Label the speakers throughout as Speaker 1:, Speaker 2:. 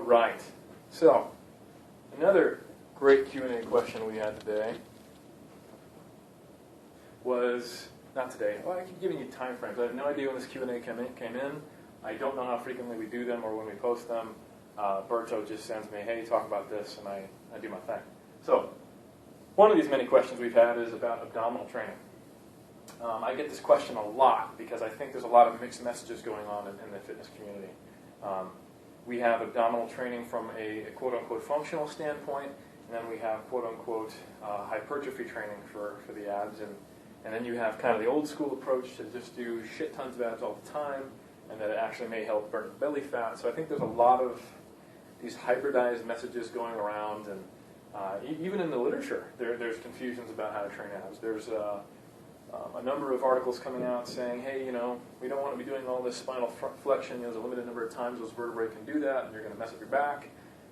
Speaker 1: right. So, another great Q&A question we had today was, not today, I keep giving you time frames. I have no idea when this Q&A came in. I don't know how frequently we do them or when we post them. Berto just sends me, hey, talk about this, and I do my thing. So, one of these many questions we've had is about abdominal training. I get this question a lot because I think there's a lot of mixed messages going on in the fitness community. We have abdominal training from a quote-unquote functional standpoint, and then we have quote-unquote hypertrophy training for the abs, and then you have kind of the old school approach to just do shit tons of abs all the time, and that it actually may help burn belly fat. So I think there's a lot of these hybridized messages going around, and even in the literature, there's confusions about how to train abs. There's a number of articles coming out saying, hey, we don't want to be doing all this spinal flexion. There's a limited number of times those vertebrae can do that, and you're going to mess up your back.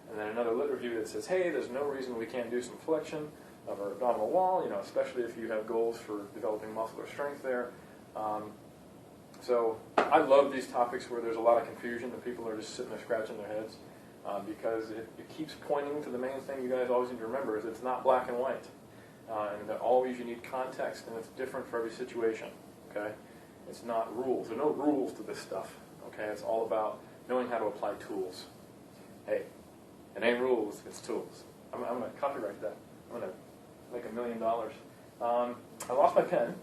Speaker 1: And then another lit review that says, hey, there's no reason we can't do some flexion of our abdominal wall, especially if you have goals for developing muscular strength there. So I love these topics where there's a lot of confusion and people are just sitting there scratching their heads because it keeps pointing to the main thing you guys always need to remember is it's not black and white. And that always you need context, and it's different for every situation, okay? It's not rules. There are no rules to this stuff, okay? It's all about knowing how to apply tools. Hey, it ain't rules, it's tools. I'm going to copyright that. I'm going to make $1 million. I lost my pen.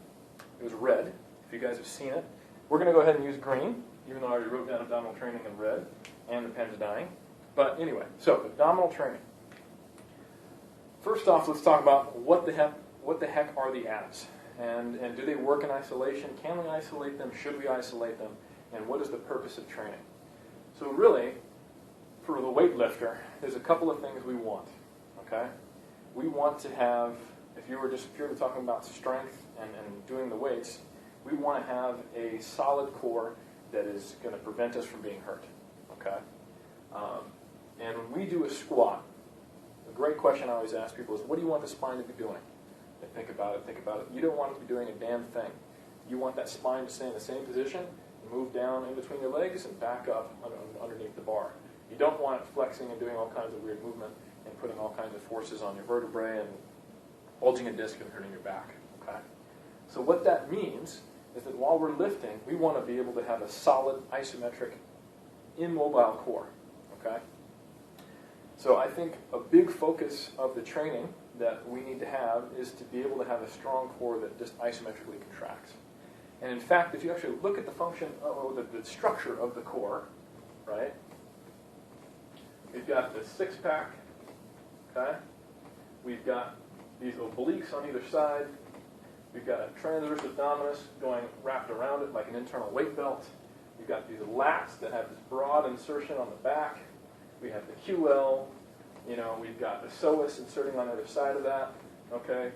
Speaker 1: It was red, if you guys have seen it. We're going to go ahead and use green, even though I already wrote down abdominal training in red, and the pen's dying. But anyway, so abdominal training. First off, let's talk about what the heck are the abs, and do they work in isolation? Can we isolate them? Should we isolate them? And what is the purpose of training? So really, for the weightlifter, there's a couple of things we want. Okay, we want to have, if you were just purely talking about strength and doing the weights, we want to have a solid core that is going to prevent us from being hurt. Okay, and when we do a squat. A great question I always ask people is, what do you want the spine to be doing? They think about it. You don't want it to be doing a damn thing. You want that spine to stay in the same position, move down in between your legs, and back up underneath the bar. You don't want it flexing and doing all kinds of weird movement and putting all kinds of forces on your vertebrae and bulging a disc and hurting your back. Okay? So what that means is that while we're lifting, we want to be able to have a solid, isometric, immobile core. Okay? So I think a big focus of the training that we need to have is to be able to have a strong core that just isometrically contracts. And in fact, if you actually look at the function, the structure of the core, right? We've got the six-pack, okay? We've got these obliques on either side. We've got a transverse abdominis going wrapped around it like an internal weight belt. We've got these lats that have this broad insertion on the back. We have the QL, we've got the psoas inserting on the other side of that, okay?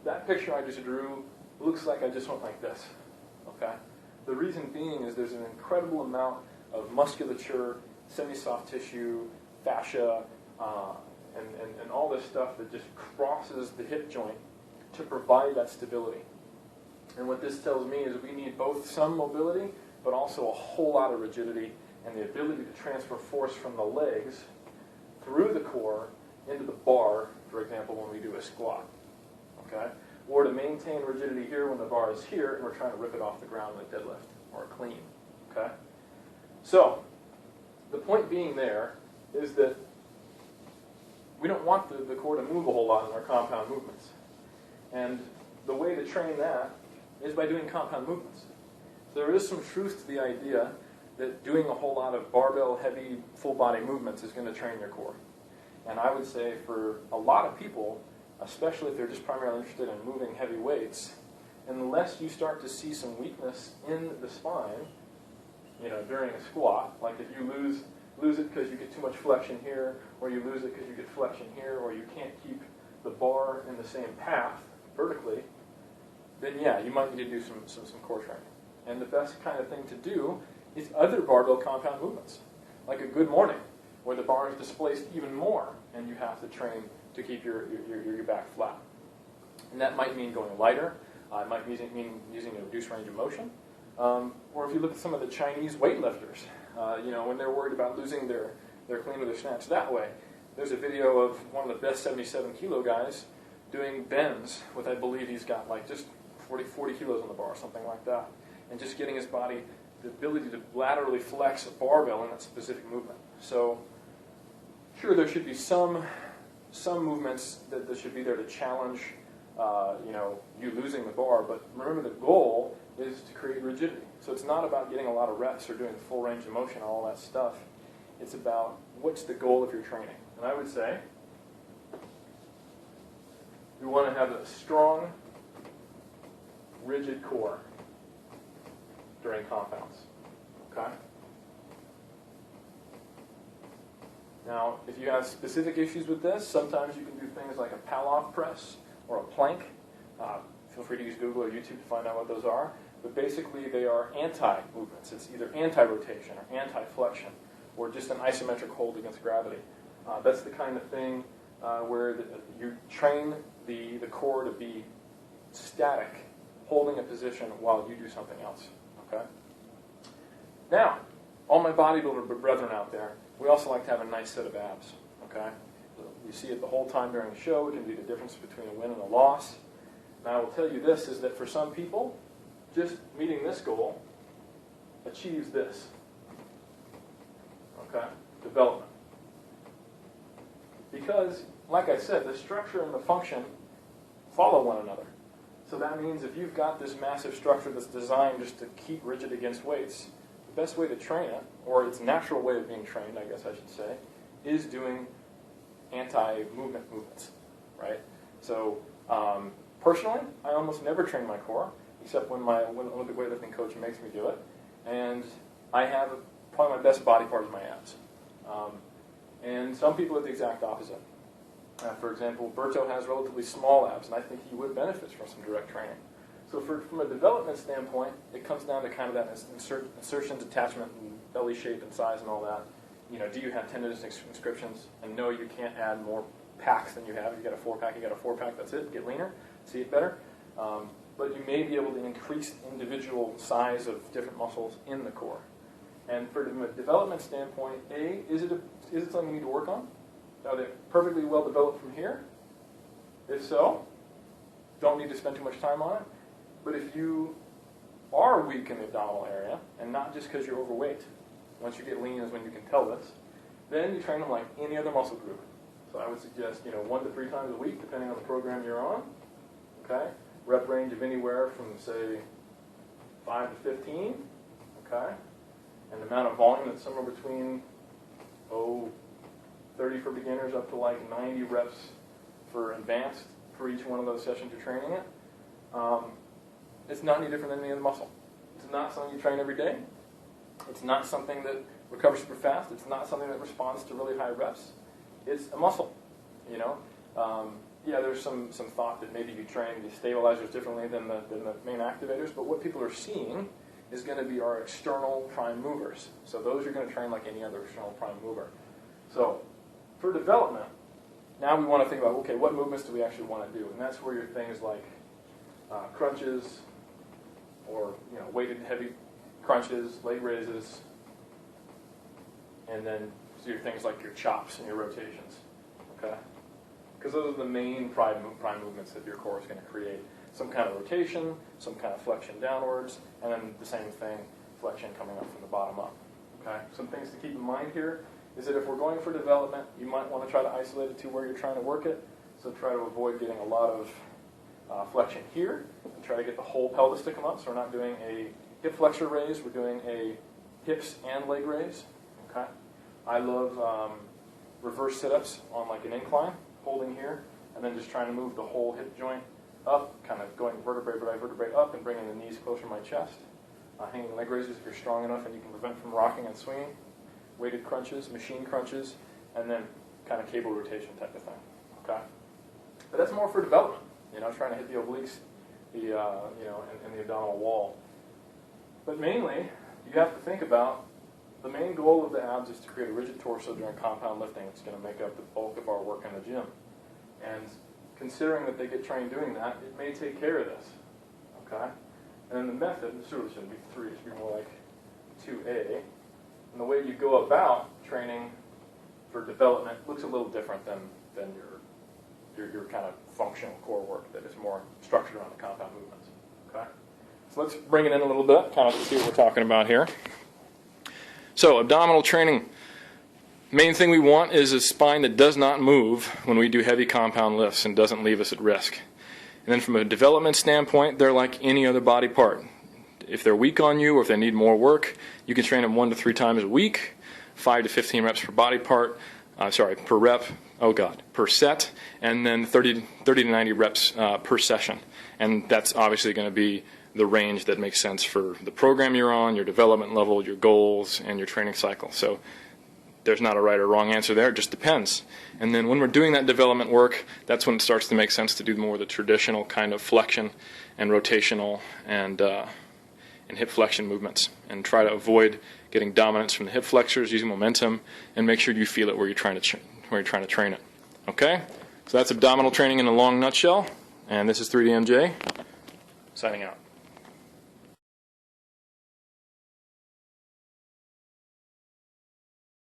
Speaker 1: That picture I just drew looks like I just went like this, okay? The reason being is there's an incredible amount of musculature, semi-soft tissue, fascia, and all this stuff that just crosses the hip joint to provide that stability. And what this tells me is we need both some mobility, but also a whole lot of rigidity and the ability to transfer force from the legs through the core into the bar, for example, when we do a squat, okay? Or to maintain rigidity here when the bar is here and we're trying to rip it off the ground with a deadlift or a clean, okay? So, the point being there is that we don't want the core to move a whole lot in our compound movements. And the way to train that is by doing compound movements. So there is some truth to the idea that doing a whole lot of barbell-heavy, full-body movements is going to train your core. And I would say for a lot of people, especially if they're just primarily interested in moving heavy weights, unless you start to see some weakness in the spine, during a squat, like if you lose it because you get too much flexion here, or you lose it because you get flexion here, or you can't keep the bar in the same path vertically, then yeah, you might need to do some core training. And the best kind of thing to do is other barbell compound movements, like a good morning, where the bar is displaced even more, and you have to train to keep your back flat. And that might mean going lighter. It might mean using a reduced range of motion. Or if you look at some of the Chinese weightlifters, when they're worried about losing their they're clean with their snatch that way. There's a video of one of the best 77 kilo guys doing bends with, I believe he's got like just 40 kilos on the bar, something like that. And just getting his body the ability to laterally flex a barbell in that specific movement. So, sure, there should be some movements that should be there to challenge, you losing the bar. But remember, the goal is to create rigidity. So it's not about getting a lot of reps or doing full range of motion, all that stuff. It's about what's the goal of your training. And I would say we want to have a strong, rigid core during compounds. Okay? Now, if you have specific issues with this, sometimes you can do things like a Pallof press or a plank. Feel free to use Google or YouTube to find out what those are. But basically, they are anti-movements. It's either anti-rotation or anti-flexion, or just an isometric hold against gravity. That's the kind of thing where you train the core to be static, holding a position while you do something else. Okay? Now, all my bodybuilder brethren out there, we also like to have a nice set of abs. Okay? You see it the whole time during the show. It can be the difference between a win and a loss. Now, I will tell you this, is that for some people, just meeting this goal achieves this. Okay? Development. Because, like I said, the structure and the function follow one another. So that means if you've got this massive structure that's designed just to keep rigid against weights, the best way to train it, or its natural way of being trained, I guess I should say, is doing anti-movement movements, right? So, personally, I almost never train my core, except when my Olympic weightlifting coach makes me do it. And I have probably my best body part is my abs. And some people are the exact opposite. For example, Berto has relatively small abs, and I think he would benefit from some direct training. So from a development standpoint, it comes down to kind of that insertion, detachment, and belly shape and size and all that. Do you have tendinous inscriptions? And no, you can't add more packs than you have. You got a 4-pack, you got a 4-pack, that's it. Get leaner, see it better. But you may be able to increase individual size of different muscles in the core. And from a development standpoint, is it something you need to work on? Are they perfectly well developed from here? If so, don't need to spend too much time on it. But if you are weak in the abdominal area, and not just because you're overweight, once you get lean is when you can tell this, then you train them like any other muscle group. So I would suggest 1 to 3 times a week, depending on the program you're on. Okay? Rep range of anywhere from, say, 5 to 15. Okay? And the amount of volume that's somewhere between, 30 for beginners up to like 90 reps for advanced for each one of those sessions you're training it. It's not any different than any other muscle. It's not something you train every day. It's not something that recovers super fast. It's not something that responds to really high reps. It's a muscle, there's some thought that maybe you train the stabilizers differently than the main activators, but what people are seeing is going to be our external prime movers. So those you're going to train like any other external prime mover. So for development, now we want to think about, okay, what movements do we actually want to do? And that's where your things like crunches or weighted heavy crunches, leg raises, and then your things like your chops and your rotations. Okay? Because those are the main prime movements that your core is going to create. Some kind of rotation, some kind of flexion downwards, and then the same thing, flexion coming up from the bottom up. Okay? Some things to keep in mind here is that if we're going for development, you might want to try to isolate it to where you're trying to work it. So try to avoid getting a lot of flexion here, and try to get the whole pelvis to come up. So we're not doing a hip flexor raise, we're doing a hips and leg raise. Okay? I love reverse sit-ups on like an incline, holding here, and then just trying to move the whole hip joint up, kind of going vertebrae by vertebrae up and bringing the knees closer to my chest. Hanging leg raises if you're strong enough and you can prevent from rocking and swinging. Weighted crunches, machine crunches, and then kind of cable rotation type of thing. Okay? But that's more for development, trying to hit the obliques, and the abdominal wall. But mainly, you have to think about the main goal of the abs is to create a rigid torso during compound lifting. It's going to make up the bulk of our work in the gym. And considering that they get trained doing that, it may take care of this. Okay? And then the method, this really shouldn't be 3, it should be more like 2A. And the way you go about training for development looks a little different than your kind of functional core work that is more structured around the compound movements. Okay? So let's bring it in a little bit, kind of see what we're talking about here. So abdominal training. Main thing we want is a spine that does not move when we do heavy compound lifts and doesn't leave us at risk. And then from a development standpoint, they're like any other body part. If they're weak on you or if they need more work, you can train them 1 to 3 times a week, 5 to 15 reps per body part, per rep, per set, and then 30 to 90 reps per session. And that's obviously going to be the range that makes sense for the program you're on, your development level, your goals, and your training cycle. So there's not a right or wrong answer there, it just depends. And then when we're doing that development work, that's when it starts to make sense to do more of the traditional kind of flexion and rotational and hip flexion movements, and try to avoid getting dominance from the hip flexors, using momentum, and make sure you feel it where you're trying to train it. Okay? So that's abdominal training in a long nutshell, and this is 3DMJ, signing out.